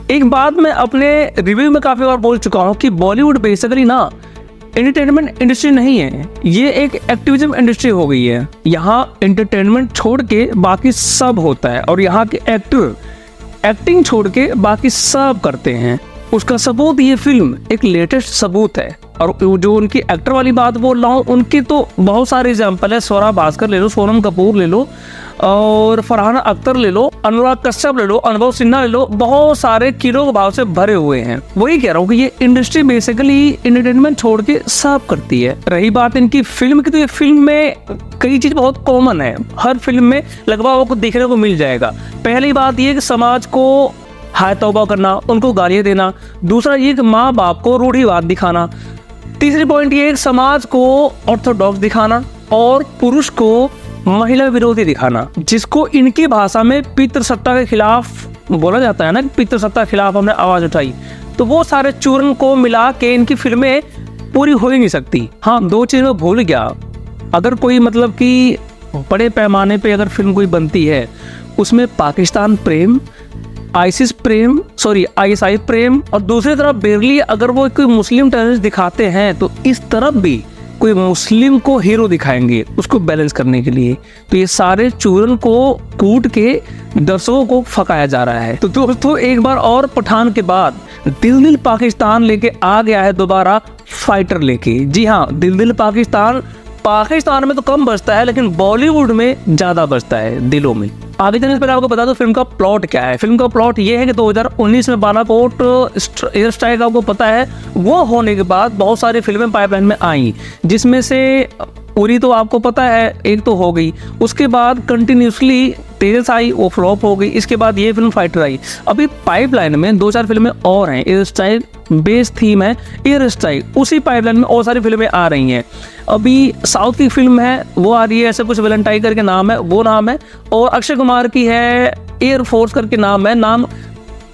एक बात मैं अपने रिव्यू में काफ़ी बार बोल चुका हूँ कि बॉलीवुड बेसिकली ना एंटरटेनमेंट इंडस्ट्री नहीं है, ये एक एक्टिविज्म इंडस्ट्री हो गई है। यहाँ एंटरटेनमेंट छोड़ के बाकी सब होता है और यहाँ के एक्टर एक्टिंग छोड़ के बाकी सब करते हैं। उसका सबूत ये फिल्म एक लेटेस्ट सबूत है। और जो उनकी एक्टर वाली बात बोल रहा हूँ, उनकी तो बहुत सारे एग्जाम्पल है। स्वरा भास्कर ले लो, सोनम कपूर ले लो, और फरहाना अख्तर ले लो, अनुराग कश्यप ले लो, अनुभव सिन्हा ले लो, बहुत सारे किलो के भाव से भरे हुए हैं। वही कह रहा हूँ कि ये इंडस्ट्री बेसिकली एंटरटेनमेंट छोड़ के सब करती है। रही बात इनकी फिल्म की, तो ये फिल्म में कई चीज बहुत कॉमन है, हर फिल्म में लगभग आपको देखने को मिल जाएगा। पहली बात ये कि समाज को हाय तौबा करना, उनको गालियां देना। दूसरा ये कि माँ बाप को रूढ़िवाद दिखाना। तीसरी पॉइंट ये समाज को ऑर्थोडॉक्स दिखाना और पुरुष को महिला विरोधी दिखाना, जिसको इनकी भाषा में पितृसत्ता के खिलाफ बोला जाता है ना, पितृसत्ता के खिलाफ हमने आवाज उठाई। तो वो सारे चूर्ण को मिला के इनकी फिल्में पूरी हो ही नहीं सकती। हाँ, दो चीज़ मैं भूल गया। अगर कोई मतलब कि बड़े पैमाने पे अगर फिल्म कोई बनती है, उसमें पाकिस्तान प्रेम, आईएसआई प्रेम, और दूसरी तरफ बेरली अगर वो कोई मुस्लिम टेररिस्ट दिखाते हैं, तो इस तरफ भी कोई मुस्लिम को हीरो दिखाएंगे उसको बैलेंस करने के लिए। तो ये सारे चूरन को कूट के दर्शकों को फकाया जा रहा है। तो दोस्तों, एक बार और पठान के बाद दिल दिल पाकिस्तान लेके आ गया है दोबारा फाइटर लेके। जी हाँ, दिल दिल पाकिस्तान में तो कम बजता है, लेकिन बॉलीवुड में ज्यादा बजता है दिलों में। आगे जाने से पहले आपको बता दो फिल्म का प्लॉट क्या है। फिल्म का प्लॉट ये है कि 2019 में बालाकोट एयर स्ट्राइक आपको पता है, वो होने के बाद बहुत सारी फिल्में पाइपलाइन में आई, जिसमें से उरी तो आपको पता है एक तो हो गई, उसके बाद कंटिन्यूसली तेजस आई, वो फ्लॉप हो गई। इसके बाद ये फिल्म फाइटर आई। अभी पाइपलाइन में 2-4 फिल्में और हैं। एयर स्ट्राइक बेस थीम है, एयर स्ट्राइक, उसी पाइपलाइन में और सारी फिल्में आ रही हैं। अभी साउथ की फिल्म है, वो आ रही है, ऐसे कुछ वैलेंटाइन करके नाम है, वो नाम है। और अक्षय कुमार की है, एयर फोर्स करके नाम है। नाम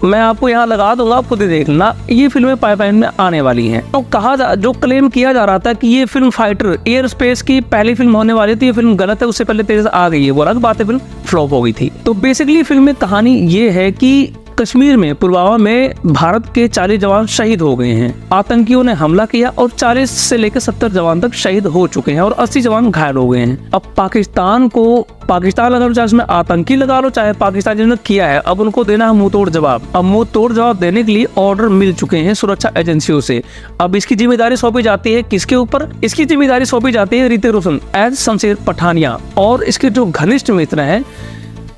मैं आपको यहाँ लगा दूंगा, आप खुद ही देख लेना। ये फिल्में पाइपलाइन में आने वाली हैं। तो जो क्लेम किया जा रहा था कि ये फिल्म फाइटर एयर स्पेस की पहली फिल्म होने वाली थी, ये फिल्म गलत है। उससे पहले तेज आ गई है, वो अलग बात है, फिल्म फ्लॉप हो गई थी। तो बेसिकली फिल्म में कहानी ये है कि कश्मीर में पुलवामा में भारत के 40 जवान शहीद हो गए हैं। आतंकियों ने हमला किया और 40 से लेकर 70 जवान तक शहीद हो चुके हैं और 80 जवान घायल हो गए हैं। अब पाकिस्तान लगा लो, चाहे उसमें आतंकी लगा लो, चाहे पाकिस्तान जिन्होंने किया है, अब उनको देना है मुंह तोड़ जवाब। अब मुंह तोड़ जवाब देने के लिए ऑर्डर मिल चुके हैं सुरक्षा एजेंसियों से। अब इसकी जिम्मेदारी सौंपी जाती है किसके ऊपर? इसकी जिम्मेदारी सौंपी जाती है ऋतिक रोशन एज शमशेर पठानिया, और इसके जो घनिष्ठ मित्र हैं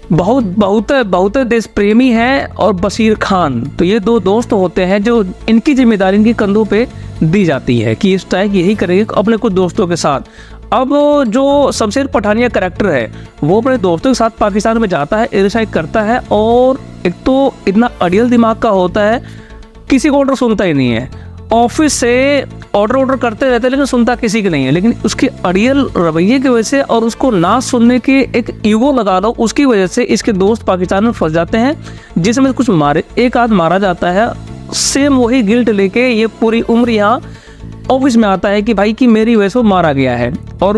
बहुत देश प्रेमी है और बशीर खान। तो ये दो दोस्त होते हैं जो इनकी जिम्मेदारी इनके कंधों पे दी जाती है कि स्ट्राइक यही करेंगे अपने कुछ दोस्तों के साथ। अब जो शमशेर पठानिया कैरेक्टर है, वो अपने दोस्तों के साथ पाकिस्तान में जाता है, एयर स्ट्राइक करता है, और एक तो इतना अड़ियल दिमाग का होता है, किसी को ऑर्डर सुनता ही नहीं है। ऑफिस से ऑर्डर करते रहते हैं, लेकिन सुनता किसी की नहीं है। लेकिन उसके अड़ियल रवैये की वजह से और उसको ना सुनने के एक ईगो लगा दो, उसकी वजह से इसके दोस्त पाकिस्तान में फंस जाते हैं, जिसमें कुछ एक आध मारा जाता है। सेम वही गिल्ट लेके ये पूरी उम्र यहाँ ऑफिस में आता है कि भाई कि मेरी वजह से वो मारा गया है, और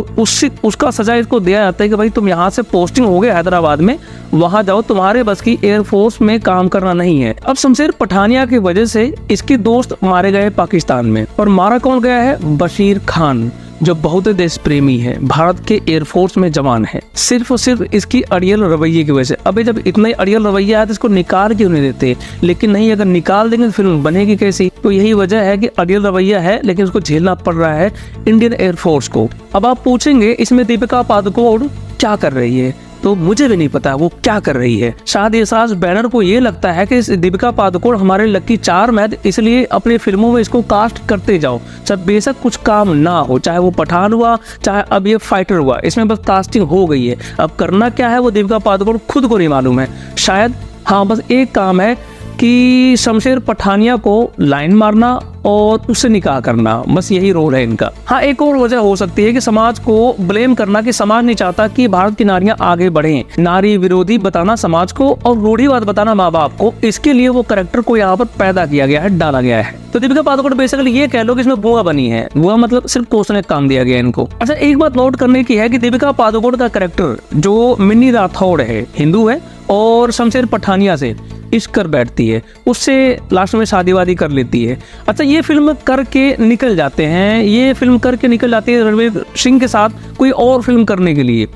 उसका सजा इसको दिया जाता है कि भाई तुम यहाँ से पोस्टिंग हो गए हैदराबाद में, वहां जाओ, तुम्हारे बस की एयरफोर्स में काम करना नहीं है। अब शमशेर पठानिया की वजह से इसके दोस्त मारे गए पाकिस्तान में, और मारा कौन गया है? बशीर खान, जो बहुत देश प्रेमी है, भारत के एयरफोर्स में जवान है, सिर्फ और सिर्फ इसकी अड़ियल रवैये की वजह से। अबे जब इतना ही अड़ियल रवैया है तो इसको निकाल क्यों नहीं देते? लेकिन नहीं, अगर निकाल देंगे तो फिल्म बनेगी कैसी? तो यही वजह है कि अड़ियल रवैया है, लेकिन उसको झेलना पड़ रहा है इंडियन एयरफोर्स को। अब आप पूछेंगे इसमें दीपिका पादुकोण क्या कर रही है, तो मुझे भी नहीं पता वो क्या कर रही है। शायद एहसास बैनर को ये लगता है कि दीपिका पादुकोण हमारे लकी चार्म है, इसलिए अपनी फिल्मों में इसको कास्ट करते जाओ, चाहे बेशक कुछ काम ना हो, चाहे वो पठान हुआ, चाहे अब ये फाइटर हुआ, इसमें बस कास्टिंग हो गई है। अब करना क्या है वो दीपिका पादुकोण खुद को नहीं मालूम है शायद। हाँ, बस एक काम है कि शमशेर पठानिया को लाइन मारना और उससे निकाह करना, बस यही रोल है इनका। हाँ, एक और वजह हो सकती है कि समाज को ब्लेम करना, कि समाज नहीं चाहता कि भारत की नारियां आगे बढ़ें, नारी विरोधी बताना समाज को और रूढ़िवाद बताना माँ बाप को। इसके लिए वो कैरेक्टर को यहाँ पर पैदा किया गया है, डाला गया है। तो दीपिका पादुकोण बेसिकली ये कह लो कि इसमें बुआ बनी है, बुआ मतलब सिर्फ कोसने काम दिया गया इनको। अच्छा, एक बात नोट करने की है कि दीपिका पादुकोण का कैरेक्टर जो मिन्नी राठौड़ है, हिंदू है, और शमशेर पठानिया से इश्क कर बैठती है, उससे लास्ट में शादी वादी कर लेती है। अच्छा, ये फिल्म करके निकल जाते हैं, ये फिल्म करके निकल जाती है रणवीर सिंह के साथ कोई और फिल्म करने के लिए।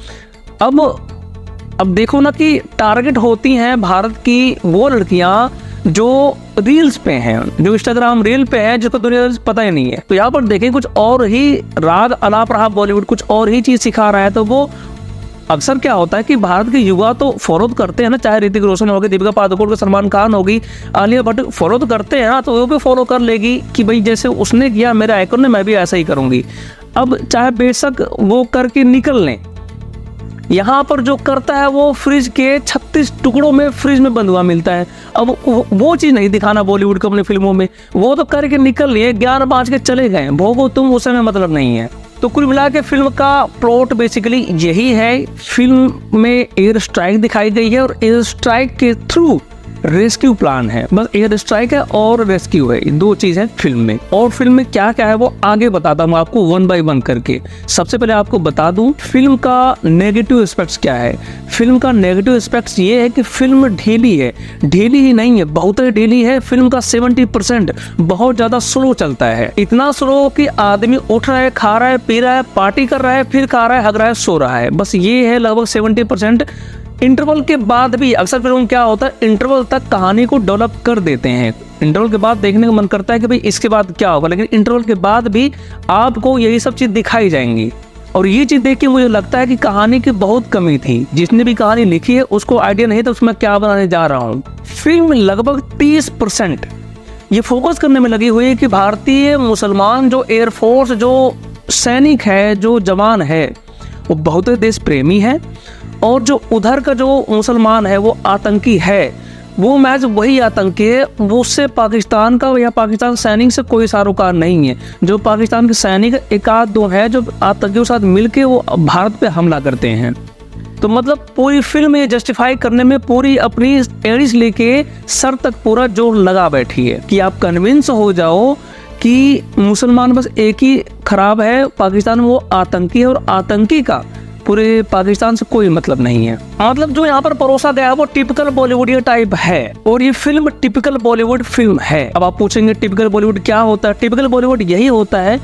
अब देखो ना कि टारगेट होती हैं भारत की वो लड़कियां जो रील्स पे हैं, जो इंस्टाग्राम रील पे हैं, जिसको दुनिया से पता ही नहीं है। तो यहाँ पर देखें कुछ और ही राग अलाप रहा बॉलीवुड, कुछ और ही चीज़ सिखा रहा है। तो वो अक्सर क्या होता है कि भारत के युवा तो फॉलो करते हैं ना, चाहे ऋतिक रोशन होगी, दीपिका पादुकोण, सलमान खान होगी, आलिया भट्ट, फॉलो तो करते हैं ना, तो वो भी फॉलो कर लेगी कि भाई जैसे उसने किया मेरे आइकन ने, मैं भी ऐसा ही करूँगी। अब चाहे बेशक वो करके निकल लें, यहाँ पर जो करता है वो फ्रिज के 36 टुकड़ों में फ्रिज में बंद हुआ मिलता है। अब वो चीज़ नहीं दिखाना बॉलीवुड को अपनी फिल्मों में, वो तो करके निकल लिए, ज्ञान बांट के चले गए, भोगो तुम, उस समय मतलब नहीं है। तो कुल मिला के फिल्म का प्लॉट बेसिकली यही है। फिल्म में एयर स्ट्राइक दिखाई गई है और एयर स्ट्राइक के थ्रू रेस्क्यू प्लान है। बस एयर स्ट्राइक है और रेस्क्यू है, दो चीज़ है फिल्म में। और फिल्म में क्या क्या है वो आगे बताता हूँ आपको वन बाय वन करके। सबसे पहले आपको बता दूं फिल्म का नेगेटिव एस्पेक्ट्स क्या है। फिल्म का नेगेटिव एस्पेक्ट्स ये है कि फिल्म ढीली है, ढीली ही नहीं है, बहुत ही ढीली है। फिल्म का 70% बहुत ज़्यादा स्लो चलता है, इतना स्लो कि आदमी उठ रहा है, खा रहा है, पी रहा है, पार्टी कर रहा है, फिर खा रहा है, हग रहा है, सो रहा है, बस ये है लगभग 70%। इंटरवल के बाद भी अक्सर फिल्म क्या होता है, इंटरवल तक कहानी को डेवलप कर देते हैं। इंटरवल के बाद देखने का मन करता है कि भाई इसके बाद क्या होगा, लेकिन इंटरवल के बाद भी आपको यही सब चीज़ दिखाई जाएंगी। और ये चीज़ देख के मुझे लगता है कि कहानी की बहुत कमी थी। जिसने भी कहानी लिखी है उसको आइडिया नहीं था उसमें क्या बनाने जा रहा हूँ। फिल्म लगभग 30% ये फोकस करने में लगी हुई है कि भारतीय मुसलमान जो एयरफोर्स, जो सैनिक है, जो जवान है, वो बहुत देश प्रेमी है, और जो उधर का जो मुसलमान है वो आतंकी है, वो मैच वही आतंकी है, वो उससे पाकिस्तान का या पाकिस्तान सैनिक से कोई सारोकार नहीं है। जो पाकिस्तान के सैनिक एक आध दो है जो आतंकियों के साथ मिलके वो भारत पे हमला करते हैं। तो मतलब पूरी फिल्म ये जस्टिफाई करने में पूरी अपनी एड़िस लेके सर तक पूरा जोर लगा बैठी है कि आप कन्विंस हो जाओ कि मुसलमान बस एक ही खराब है, पाकिस्तान में वो आतंकी है, और आतंकी का पूरे पाकिस्तान से कोई मतलब नहीं है। मतलब जो यहाँ पर परोसा गया है वो टिपिकल बॉलीवुड टाइप है, और ये फिल्म टिपिकल बॉलीवुड फिल्म है। अब आप पूछेंगे टिपिकल बॉलीवुड क्या होता है? टिपिकल बॉलीवुड यही होता है,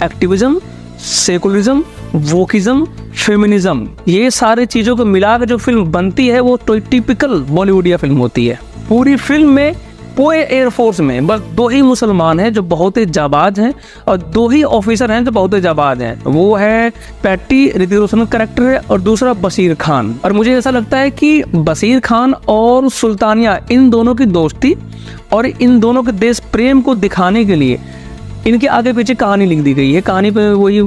एक्टिविज्म, सेकुलरिज्म, वोकिज्म, फेमिनिज्म, ये सारी चीजों को मिला के जो फिल्म बनती है वो टिपिकल बॉलीवुडिया फिल्म होती है। पूरी फिल्म में पूरे एयरफोर्स में बस दो ही मुसलमान हैं जो बहुत ही जाबाज हैं, और दो ही ऑफिसर हैं जो बहुत ही जाबाज हैं। वो है पैटी, ऋतिक रोशन का कैरेक्टर है, और दूसरा बशीर खान। और मुझे ऐसा लगता है कि बशीर खान और सुल्तानिया, इन दोनों की दोस्ती और इन दोनों के देश प्रेम को दिखाने के लिए इनके आगे पीछे कहानी लिख दी गई है। कहानी पे वही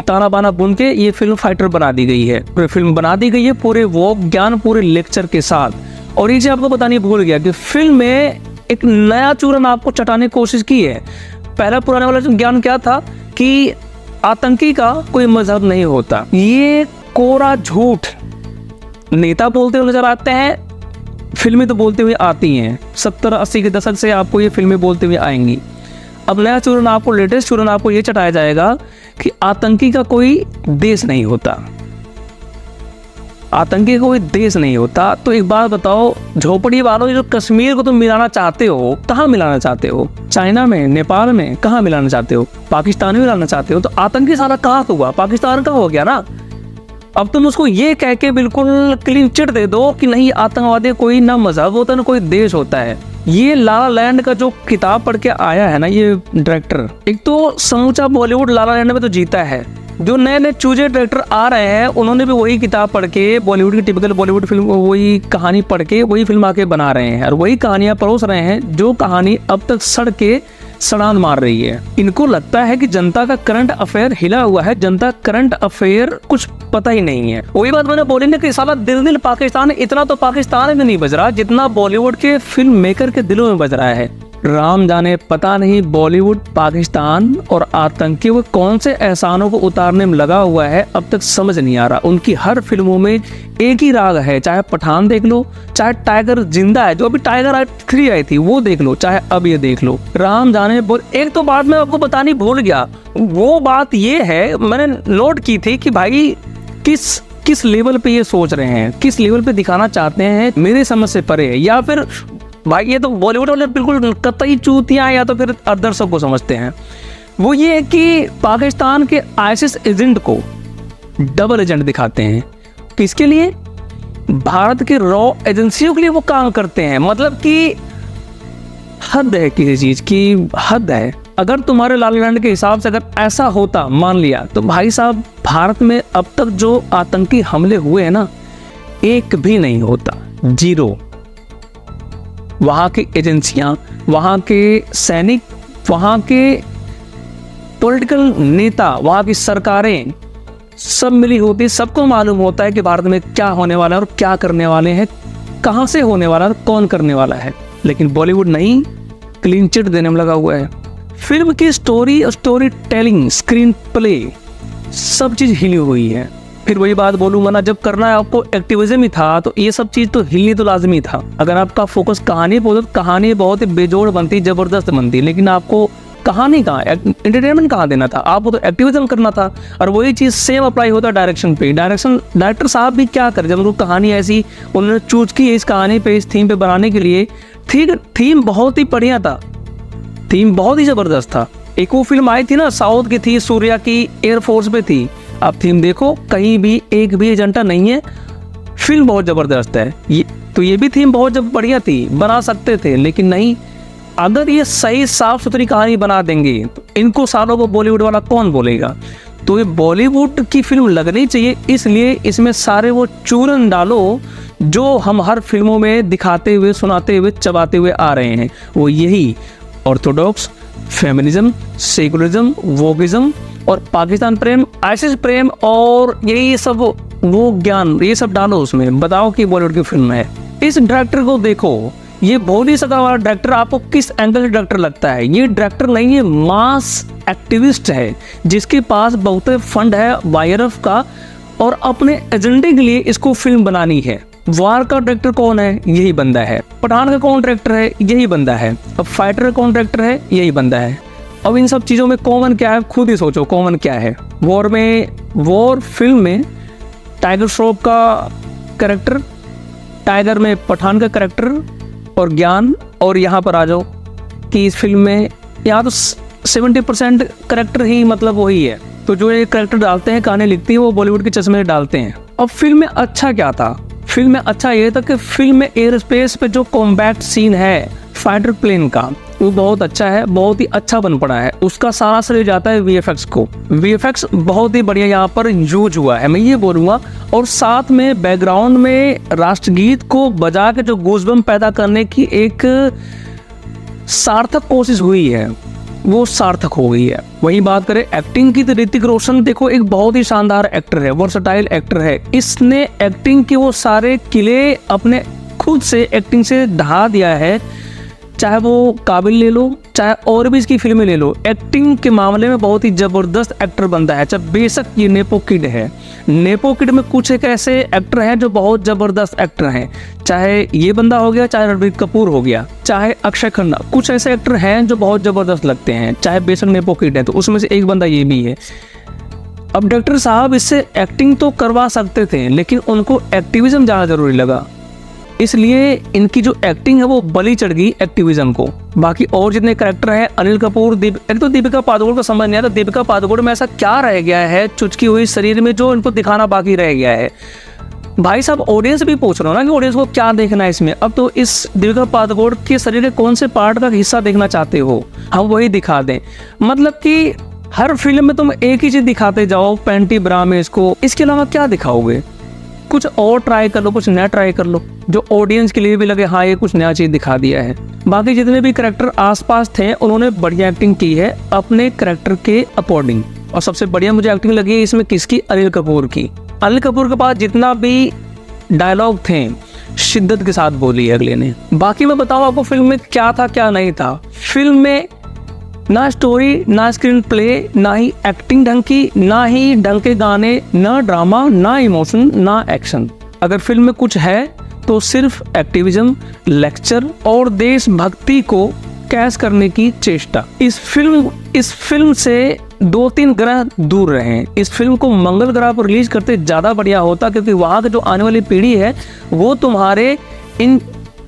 ताना बाना बुन के ये फिल्म फाइटर बना दी गई है। फिल्म बना दी गई है पूरे वो ज्ञान, पूरे लेक्चर के साथ। और ये चीज आपको बतानी भूल गया कि फिल्म में एक नया चूरन आपको चटाने की कोशिश की है। पहला पुराने वाला जो ज्ञान क्या था कि आतंकी का कोई मजहब नहीं होता, ये कोरा झूठ नेता बोलते हुए नजर आते हैं, फिल्में तो बोलते हुए आती हैं। 70-80 के दशक से आपको ये फिल्में बोलते हुए आएंगी। अब नया चूरन आपको, लेटेस्ट चूरन आपको ये चटाया जाएगा कि आतंकी का कोई देश नहीं होता, आतंकी का कोई देश नहीं होता। तो एक बात बताओ झोपड़ी वालों, जो कश्मीर को तुम मिलाना चाहते हो, कहाँ मिलाना चाहते हो? चाइना में, नेपाल में, कहाँ मिलाना चाहते हो? पाकिस्तान में मिलाना चाहते हो? तो आतंकी सारा कहाँ हुआ? पाकिस्तान का हो गया ना। अब तुम उसको ये कह के बिल्कुल क्लीन चिट दे दो कि नहीं, आतंकवादी कोई ना मजहब होता ना कोई देश होता है। ये लाला लैंड का जो किताब पढ़ के आया है ना ये डायरेक्टर, एक तो समूचा बॉलीवुड लाला लैंड में तो जीता है। जो नए नए चूजे डायरेक्टर आ रहे हैं उन्होंने भी वही किताब पढ़ के, बॉलीवुड की टिपिकल बॉलीवुड फिल्म, वही कहानी पढ़ के वही फिल्म आके बना रहे हैं, और वही कहानियां परोस रहे हैं जो कहानी अब तक सड़ के सड़ान मार रही है। इनको लगता है कि जनता का करंट अफेयर हिला हुआ है, जनता करंट अफेयर कुछ पता ही नहीं है। वही बात मैंने बोली ना कि साला दिल दिल पाकिस्तान, इतना तो पाकिस्तान में नहीं बज रहा जितना बॉलीवुड के फिल्म मेकर के दिलों में बज रहा है। राम जाने पता नहीं बॉलीवुड पाकिस्तान और आतंकी वो कौन से एहसानों को उतारने में लगा हुआ है, अब तक समझ नहीं आ रहा। उनकी हर फिल्मों में एक ही राग है, चाहे पठान देख लो, चाहे टाइगर जिंदा है, जो अभी टाइगर 3 आई थी वो देख लो, चाहे अब ये देख लो। राम जाने बोल। एक तो बात मैं आपको बतानी भूल गया, वो बात ये है, मैंने नोट की थी कि भाई किस लेवल पे ये सोच रहे हैं, किस लेवल पे दिखाना चाहते हैं, मेरे समझ से परे है, या फिर भाई ये तो बॉलीवुड वाले बिल्कुल कतई चूतियाँ या तो फिर दर्शक को समझते हैं। वो ये है कि पाकिस्तान के आईएसआई एजेंट को डबल एजेंट दिखाते हैं। किसके लिए? भारत के रॉ एजेंसियों के लिए वो काम करते हैं। मतलब कि हद है किसी चीज़ की, हद है। अगर तुम्हारे ला ला लैंड के हिसाब से अगर ऐसा होता, मान लिया, तो भाई साहब भारत में अब तक जो आतंकी हमले हुए हैं ना, एक भी नहीं होता, 0। वहाँ की एजेंसियाँ, वहाँ के सैनिक, वहाँ के पॉलिटिकल नेता, वहाँ की सरकारें सब मिली होती, सबको मालूम होता है कि भारत में क्या होने वाला है और क्या करने वाले हैं, कहाँ से होने वाला है और कौन करने वाला है। लेकिन बॉलीवुड नहीं, क्लीन चिट देने में लगा हुआ है। फिल्म की स्टोरी टेलिंग, स्क्रीन प्ले, सब चीज़ हिली हुई है। फिर वही बात बोलूँगा ना, जब करना है आपको एक्टिविज्म ही था तो ये सब चीज़ तो हिलनी तो लाजमी था। अगर आपका फोकस कहानी पर होता तो कहानी बहुत ही बेजोड़ बनती, ज़बरदस्त बनती, लेकिन आपको कहानी कहाँ, एंटरटेनमेंट कहाँ देना था, आपको तो एक्टिविज्म करना था। और वही चीज़ सेम अप्लाई होता है डायरेक्शन पे। डायरेक्टर साहब भी क्या करें, जब उनको कहानी ऐसी उन्होंने चूज की इस कहानी पे, इस थीम पे बनाने के लिए। ठीक, थीम बहुत ही बढ़िया था, थीम बहुत ही ज़बरदस्त था। एक वो फिल्म आई थी ना, साउथ की थी, सूर्या की, एयरफोर्स पे थी। आप थीम देखो, कहीं भी एक भी एजेंडा नहीं है, फिल्म बहुत ज़बरदस्त है। ये भी थीम बहुत बढ़िया थी, बना सकते थे, लेकिन नहीं। अगर ये सही साफ सुथरी कहानी बना देंगे तो इनको सालों को बॉलीवुड वाला कौन बोलेगा। तो ये बॉलीवुड की फिल्म लगनी चाहिए, इसलिए इसमें सारे वो चूरन डालो जो हम हर फिल्मों में दिखाते हुए, सुनाते हुए, चबाते हुए आ रहे हैं। वो यही ऑर्थोडॉक्स, फेमिनिज्म, सेकुलरिज्म, वोगिज्म और पाकिस्तान प्रेम, आईएसआई प्रेम और यही सब वो ज्ञान, ये सब डालो उसमें, बताओ कि बॉलीवुड की फिल्म है। इस डायरेक्टर को देखो, ये बोल ही सका वाला डायरेक्टर आपको किस एंगल से डायरेक्टर लगता है। ये डायरेक्टर नहीं है, मास एक्टिविस्ट है, जिसके पास बहुत फंड है YRF का और अपने एजेंडे के लिए इसको फिल्म बनानी है। वार का डायरेक्टर कौन है? यही बंदा है। पठान का कौन डायरेक्टर है? यही बंदा है। अब फाइटर का कौन डायरेक्टर है? यही बंदा है। अब इन सब चीज़ों में कॉमन क्या है, खुद ही सोचो कॉमन क्या है। वॉर फिल्म में टाइगर श्रॉफ का कैरेक्टर, टाइगर में पठान का कैरेक्टर और ज्ञान। और यहाँ पर आ जाओ कि इस फिल्म में यहाँ तो 70% कैरेक्टर ही मतलब वही है। तो जो ये कैरेक्टर डालते हैं, कहानी लिखती है, वो बॉलीवुड के चश्मे डालते हैं। अब फिल्म में अच्छा क्या था? फिल्म में अच्छा ये था कि फिल्म में एयर स्पेस पे जो कॉम्बैट सीन है फाइटर प्लेन का, वो बहुत अच्छा है, बहुत ही अच्छा बन पड़ा है। उसका सारा श्रेय जाता है VFX को। VFX बहुत ही बढ़िया यहाँ पर यूज हुआ है, मैं ये बोलूँगा। और साथ में बैकग्राउंड में राष्ट्रगीत को बजा के जो गूज़बम्प पैदा करने की एक सार्थक कोशिश हुई है, वो सार्थक हो गई है। वही बात करें एक्टिंग की तो ऋतिक रोशन देखो एक बहुत ही शानदार एक्टर है, वर्सटाइल एक्टर है। इसने एक्टिंग के वो सारे किले अपने खुद से एक्टिंग से ढहा दिया है। चाहे वो काबिल ले लो, चाहे और भी इसकी फिल्में ले लो, एक्टिंग के मामले में बहुत ही ज़बरदस्त एक्टर बनता है। चाहे बेशक ये नेपो किड है, नेपो किड में कुछ एक ऐसे एक्टर हैं जो बहुत ज़बरदस्त एक्टर हैं। चाहे ये बंदा हो गया, चाहे रणबीर कपूर हो गया, चाहे अक्षय खन्ना, कुछ ऐसे एक्टर हैं जो बहुत ज़बरदस्त लगते हैं। चाहे बेशक नेपो किड है, तो उसमें से एक बंदा ये भी है। अब डायरेक्टर साहब इससे एक्टिंग तो करवा सकते थे, लेकिन उनको एक्टिविज्म ज़्यादा ज़रूरी लगा, इसलिए इनकी जो एक्टिंग है वो बलि चढ़ गई एक्टिविज्म को। बाकी और जितने कैरेक्टर हैं, अनिल कपूर, एक तो दीपिका पादुकोण का समझ नहीं आता, दीपिका पादुकोण में ऐसा क्या रह गया है चुचकी हुई शरीर में जो इनको दिखाना बाकी रह गया है। भाई साहब ऑडियंस भी पूछ रहे हो ना कि ऑडियंस को क्या देखना है इसमें। अब तो इस दीपिका पादुकोण के शरीर के कौन से पार्ट का हिस्सा देखना चाहते हो, हम वही दिखा दें। मतलब कि हर फिल्म में तुम एक ही चीज़ दिखाते जाओ, पैंटी ब्रा में इसको, इसके अलावा क्या दिखाओगे? कुछ और ट्राई कर लो, कुछ नया ट्राई कर लो जो ऑडियंस के लिए भी लगे हाँ ये कुछ नया चीज़ दिखा दिया है। बाकी जितने भी कैरेक्टर आसपास थे उन्होंने बढ़िया एक्टिंग की है अपने कैरेक्टर के अकॉर्डिंग। और सबसे बढ़िया मुझे एक्टिंग लगी है इसमें किसकी? अनिल कपूर की। अनिल कपूर के पास जितना भी डायलॉग थे शिद्दत के साथ बोली है अगले ने। बाकी मैं बताऊँ आपको फिल्म में क्या था क्या नहीं था। फिल्म में ना स्टोरी, ना स्क्रीन प्ले, ना ही एक्टिंग ढंग की, ना ही ढंग के गाने, ना ड्रामा, ना इमोशन, ना एक्शन। अगर फिल्म में कुछ है तो सिर्फ एक्टिविज्म, लेक्चर और देशभक्ति को कैश करने की चेष्टा। इस फिल्म से 2-3 ग्रह दूर रहे। इस फिल्म को मंगल ग्रह पर रिलीज करते ज़्यादा बढ़िया होता, क्योंकि वहाँ की जो आने वाली पीढ़ी है वो तुम्हारे इन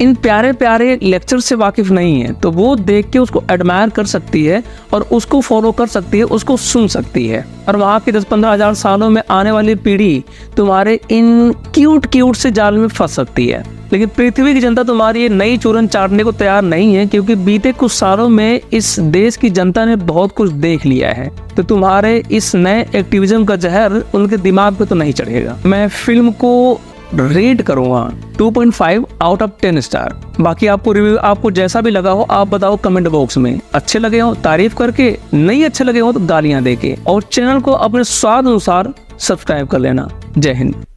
इन प्यारे प्यारे लेक्चर से वाकिफ नहीं है तो वो देख के उसको एडमायर कर सकती है और उसको फॉलो कर सकती है, उसको सुन सकती है। और वहाँ के 10-15 हज़ार सालों में आने वाली पीढ़ी तुम्हारे इन क्यूट से जाल में फंस सकती है। लेकिन पृथ्वी की जनता तुम्हारी ये नई चूरन चाटने को तैयार नहीं है, क्योंकि बीते कुछ सालों में इस देश की जनता ने बहुत कुछ देख लिया है। तो तुम्हारे इस नए एक्टिविज्म का जहर उनके दिमाग पे तो नहीं चढ़ेगा। मैं फिल्म को रेट करूंगा 2.5 आउट ऑफ 10 स्टार। बाकी आपको रिव्यू आपको जैसा भी लगा हो आप बताओ कमेंट बॉक्स में। अच्छे लगे हो तारीफ करके, नहीं अच्छे लगे हो तो गालियां देके, और चैनल को अपने स्वाद अनुसार सब्सक्राइब कर लेना। जय हिंद।